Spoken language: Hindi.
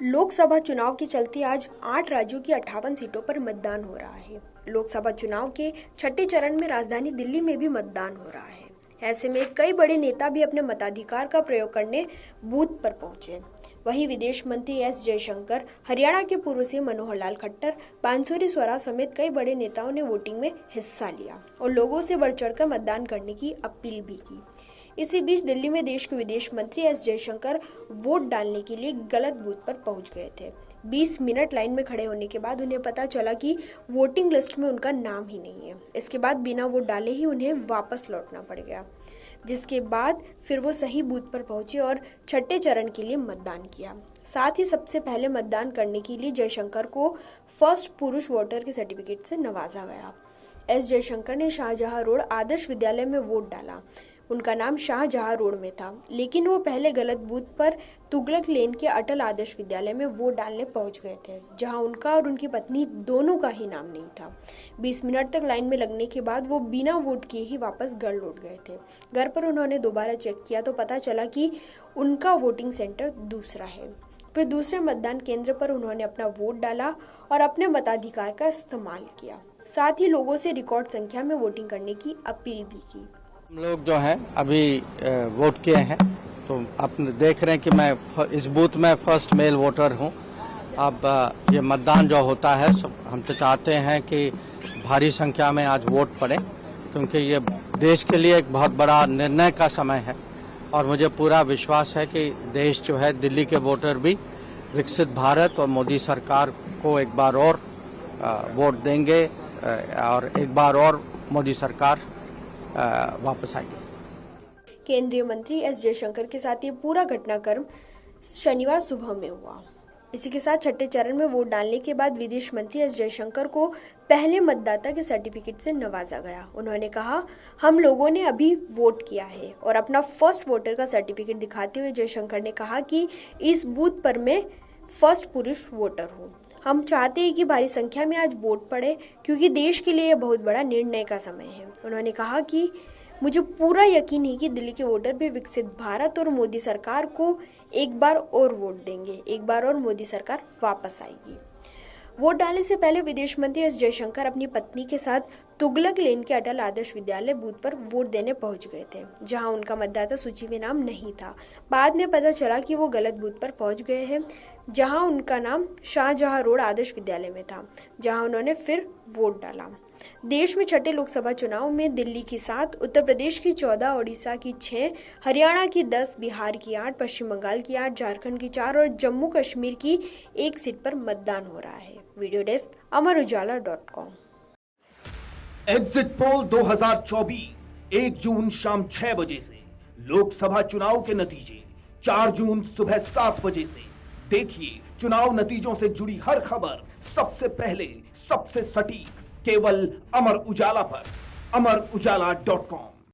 लोकसभा चुनाव के चलते आज 8 राज्यों की 58 सीटों पर मतदान हो रहा है। लोकसभा चुनाव के छठे चरण में राजधानी दिल्ली में भी मतदान हो रहा है। ऐसे में कई बड़े नेता भी अपने मताधिकार का प्रयोग करने बूथ पर पहुंचे। वहीं विदेश मंत्री एस जयशंकर, हरियाणा के पूर्व सीएम मनोहर लाल खट्टर, बांसुरी स्वराज समेत कई बड़े नेताओं ने वोटिंग में हिस्सा लिया और लोगों से बढ़ चढ़कर मतदान करने की अपील भी की। इसी बीच दिल्ली में देश के विदेश मंत्री एस जयशंकर वोट डालने के लिए गलत बूथ पर पहुंच गए थे। 20 मिनट लाइन में खड़े होने के बाद उन्हें पता चला कि वोटिंग लिस्ट में उनका नाम ही नहीं है। इसके बाद बिना वोट डाले ही उन्हें वापस लौटना पड़ गया, जिसके बाद फिर वो सही बूथ पर पहुंचे और छठे चरण के लिए मतदान किया। साथ ही सबसे पहले मतदान करने के लिए जयशंकर को फर्स्ट पुरुष वोटर के सर्टिफिकेट से नवाजा गया। एस जयशंकर ने शाहजहां रोड आदर्श विद्यालय में वोट डाला। उनका नाम शाहजहां रोड में था, लेकिन वो पहले गलत बूथ पर तुगलक लेन के अटल आदर्श विद्यालय में वोट डालने पहुंच गए थे, जहां उनका और उनकी पत्नी दोनों का ही नाम नहीं था। 20 मिनट तक लाइन में लगने के बाद वो बिना वोट किए ही वापस घर लौट गए थे। घर पर उन्होंने दोबारा चेक किया तो पता चला कि उनका वोटिंग सेंटर दूसरा है। फिर दूसरे मतदान केंद्र पर उन्होंने अपना वोट डाला और अपने मताधिकार का इस्तेमाल किया। साथ ही लोगों से रिकॉर्ड संख्या में वोटिंग करने की अपील भी की। हम लोग जो हैं अभी वोट किए हैं, तो आप देख रहे हैं कि मैं इस बूथ में फर्स्ट मेल वोटर हूं। अब ये मतदान जो होता है, हम तो चाहते हैं कि भारी संख्या में आज वोट पड़े, क्योंकि ये देश के लिए एक बहुत बड़ा निर्णय का समय है और मुझे पूरा विश्वास है कि देश जो है, दिल्ली के वोटर भी विकसित भारत और मोदी सरकार को एक बार और वोट देंगे और एक बार और मोदी सरकार वापस आएगी। केंद्रीय मंत्री एस जयशंकर के साथ ये पूरा घटनाक्रम शनिवार सुबह में हुआ। इसी के साथ छठे चरण में वोट डालने के बाद विदेश मंत्री एस जयशंकर को पहले मतदाता के सर्टिफिकेट से नवाजा गया। उन्होंने कहा, हम लोगों ने अभी वोट किया है और अपना फर्स्ट वोटर का सर्टिफिकेट दिखाते हुए जयशंकर ने कहा कि इस बूथ पर मैं फर्स्ट पुरुष वोटर हूँ। हम चाहते हैं कि भारी संख्या में आज वोट पड़े, क्योंकि देश के लिए यह बहुत बड़ा निर्णय का समय है। उन्होंने कहा कि मुझे पूरा यकीन है कि दिल्ली के वोटर भी विकसित भारत और मोदी सरकार को एक बार और वोट देंगे, एक बार और मोदी सरकार वापस आएगी। वोट डालने से पहले विदेश मंत्री एस जयशंकर अपनी पत्नी के साथ तुगलक लेन के अटल आदर्श विद्यालय बूथ पर वोट देने पहुंच गए थे, जहां उनका मतदाता सूची में नाम नहीं था। बाद में पता चला कि वो गलत बूथ पर पहुंच गए हैं, जहां उनका नाम शाहजहां रोड आदर्श विद्यालय में था, जहां उन्होंने फिर वोट डाला। देश में छठे लोकसभा चुनाव में दिल्ली की 7, उत्तर प्रदेश की 14, ओडिशा की 6, हरियाणा की 10, बिहार की 8, पश्चिम बंगाल की 8, झारखंड की 4 और जम्मू कश्मीर की 1 सीट पर मतदान हो रहा है। वीडियो डेस्क अमरउजाला.com। एग्जिट पोल 2024 1 जून शाम 6 बजे से। लोकसभा चुनाव के नतीजे 4 जून सुबह 7 बजे से। देखिए चुनाव नतीजों से जुड़ी हर खबर सबसे पहले, सबसे सटीक, केवल अमर उजाला पर। अमरउजाला.com।